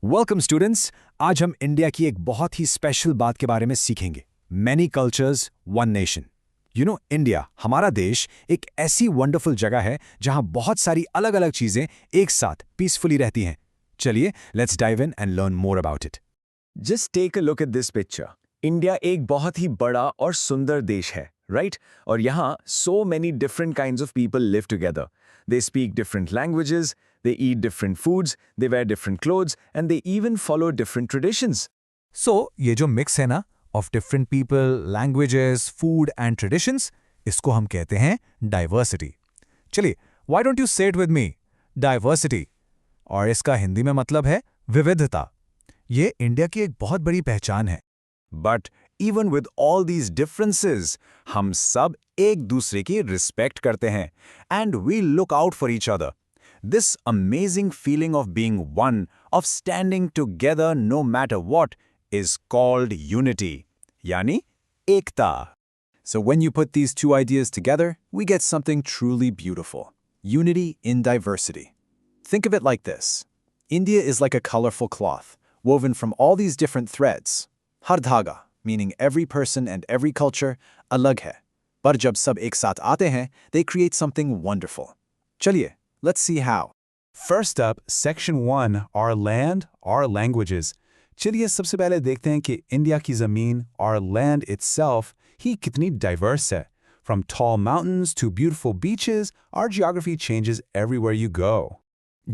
Welcome students. आज हम India की एक बहुत ही स्पेशल बात के बारे में सीखेंगे। Many cultures one nation. India हमारा देश एक ऐसी वंडरफुल जगह है जहां बहुत सारी अलग अलग चीजें एक साथ पीसफुली रहती हैं। चलिए let's dive in and learn more about it. Just take a look at this picture. India एक बहुत ही बड़ा और सुंदर देश है, राइट? और यहाँ so many different kinds of people live together. They speak different languages, they eat different foods, they wear different clothes, and they even follow different traditions. ये जो मिक्स है ना of different people, languages, food and traditions, इसको हम कहते हैं diversity. चलिए, why don't you से इट विद मी, डाइवर्सिटी। और इसका हिंदी में मतलब है विविधता। ये इंडिया की एक बहुत बड़ी पहचान है। But even with all these differences, हम सब एक दूसरे की रिस्पेक्ट करते हैं and we look out for each other. This amazing feeling of being one, of standing together no matter what, is called unity, यानी एकता. So when you put these two ideas together, we get something truly beautiful. Unity in diversity. Think of it like this. India is like a colorful cloth, woven from all these different threads. हर धागा, meaning every person and every culture, अलग है. पर जब सब एक साथ आते हैं, they create something wonderful. चलिए, let's see how. First up, Section 1, Our Land, Our Languages. चलिए सबसे पहले देखते हैं कि इंडिया की ज़मीन, our land itself, ही कितनी diverse है. From tall mountains to beautiful beaches, our geography changes everywhere you go.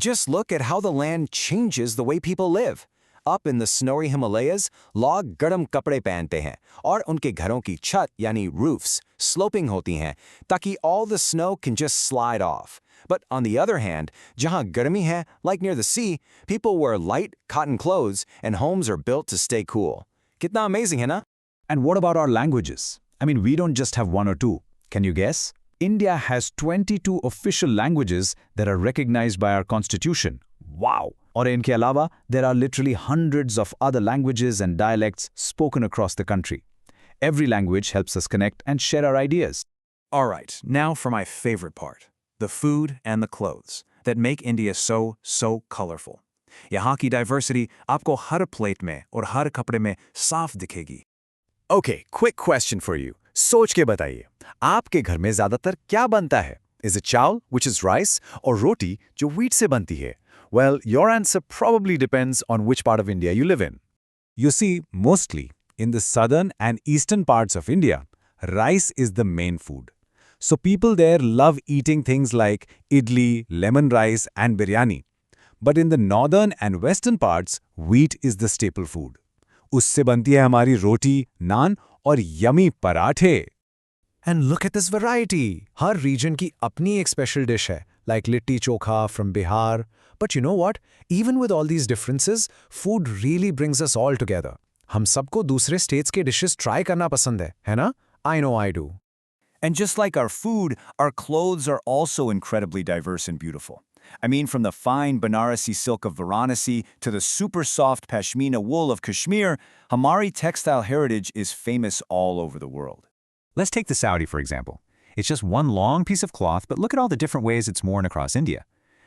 Just look at how the land changes the way people live. Up in the snowy Himalayas, लोग गर्म कपड़े पहनते हैं और उनके घरों की छत यानी roofs sloping होती हैं ताकि all the snow can just slide off. But on the other hand, जहाँ गर्मी है, like near the sea, people wear light cotton clothes and homes are built to stay cool. कितना amazing है ना? And what about our languages? I mean, we don't just have one or two. Can you guess? India has 22 official languages that are recognized by our constitution. Wow! और इनके अलावा, there are literally hundreds of other languages and dialects spoken across the country. Every language helps us connect and share our ideas. Alright, now for my favorite part. The food and the clothes that make India so colorful. यहाँ की diversity आपको हर plate में और हर कपड़े में साफ दिखेगी. Okay, quick question for you. सोच के बताइए, आपके घर में ज़्यादातर क्या बनता है? Is it chawal, which is rice, or roti, जो wheat से बनती है? Well, your answer probably depends on which part of India you live in. You see, mostly in the southern and eastern parts of India, rice is the main food. So people there love eating things like idli, lemon rice, and biryani. But in the northern and western parts, wheat is the staple food. उससे बनती है हमारी रोटी, नान और yummy पराठे. And look at this variety. Her region की अपनी एक special dish है, like litti chokha from Bihar. But you know what? Even with all these differences, food really brings us all together. हम सबको दूसरे states के dishes try करना पसंद है ना? I know I do. And just like our food, our clothes are also incredibly diverse and beautiful. I mean, from the fine Banarasi silk of Varanasi to the super soft Pashmina wool of Kashmir, Hamari textile heritage is famous all over the world. Let's take the Saudi, for example. It's just one long piece of cloth, but look at all the different ways it's worn across India.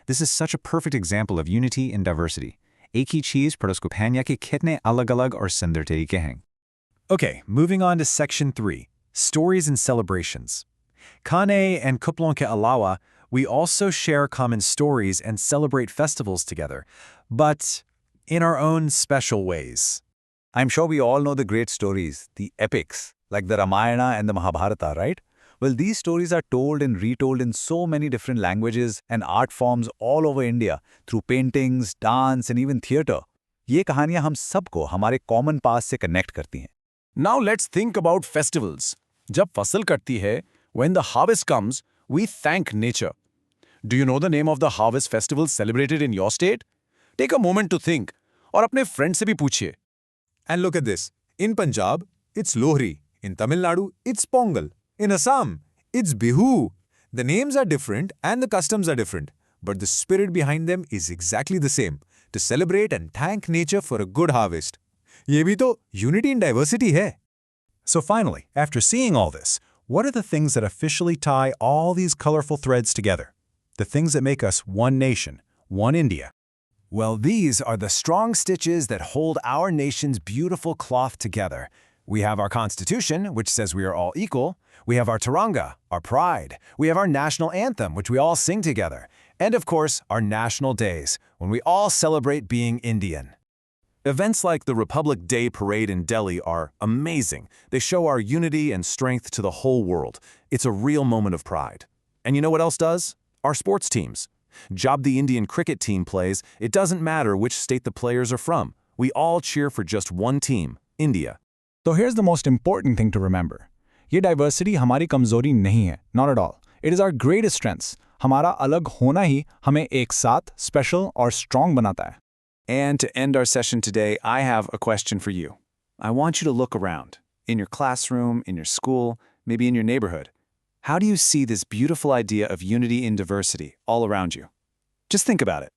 This is such a perfect example of unity in diversity. एक ही चीज़ पर उसको पहनने के कितने अलग-अलग और सुंदर तरीके हैं. Okay, moving on to Section 3, Stories and Celebrations. Khane and Kuplon ke alawa, we also share common stories and celebrate festivals together, but in our own special ways. I'm sure we all know the great stories, the epics, like the Ramayana and the Mahabharata, right? Well, these stories are told and retold in so many different languages and art forms all over India through paintings, dance, and even theater. ये कहानियाँ हम सबको हमारे common past से connect करती हैं. Now let's think about festivals. जब फसल कटती है, when the harvest comes, we thank nature. Do you know the name of the harvest festival celebrated in your state? Take a moment to think, और अपने friend से भी पूछिए. And look at this. In Punjab, it's Lohri. In Tamil Nadu, it's Pongal. In Assam, it's Bihu. The names are different and the customs are different, but the spirit behind them is exactly the same, to celebrate and thank nature for a good harvest. ये भी तो unity in diversity है. So finally, after seeing all this, what are the things that officially tie all these colorful threads together? The things that make us one nation, one India. Well, these are the strong stitches that hold our nation's beautiful cloth together. We have our Constitution, which says we are all equal. We have our Tiranga, our pride. We have our national anthem, which we all sing together. And of course, our national days, when we all celebrate being Indian. Events like the Republic Day Parade in Delhi are amazing. They show our unity and strength to the whole world. It's a real moment of pride. And you know what else does? Our sports teams. Job the Indian cricket team plays, it doesn't matter which state the players are from. We all cheer for just one team, India. So here's the most important thing to remember. ये diversity हमारी कमजोरी नहीं है, not at all. It is our greatest strengths. हमारा अलग होना ही हमें एक साथ, special और strong बनाता है. And to end our session today, I have a question for you. I want you to look around, in your classroom, in your school, maybe in your neighborhood. How do you see this beautiful idea of unity in diversity all around you? Just think about it.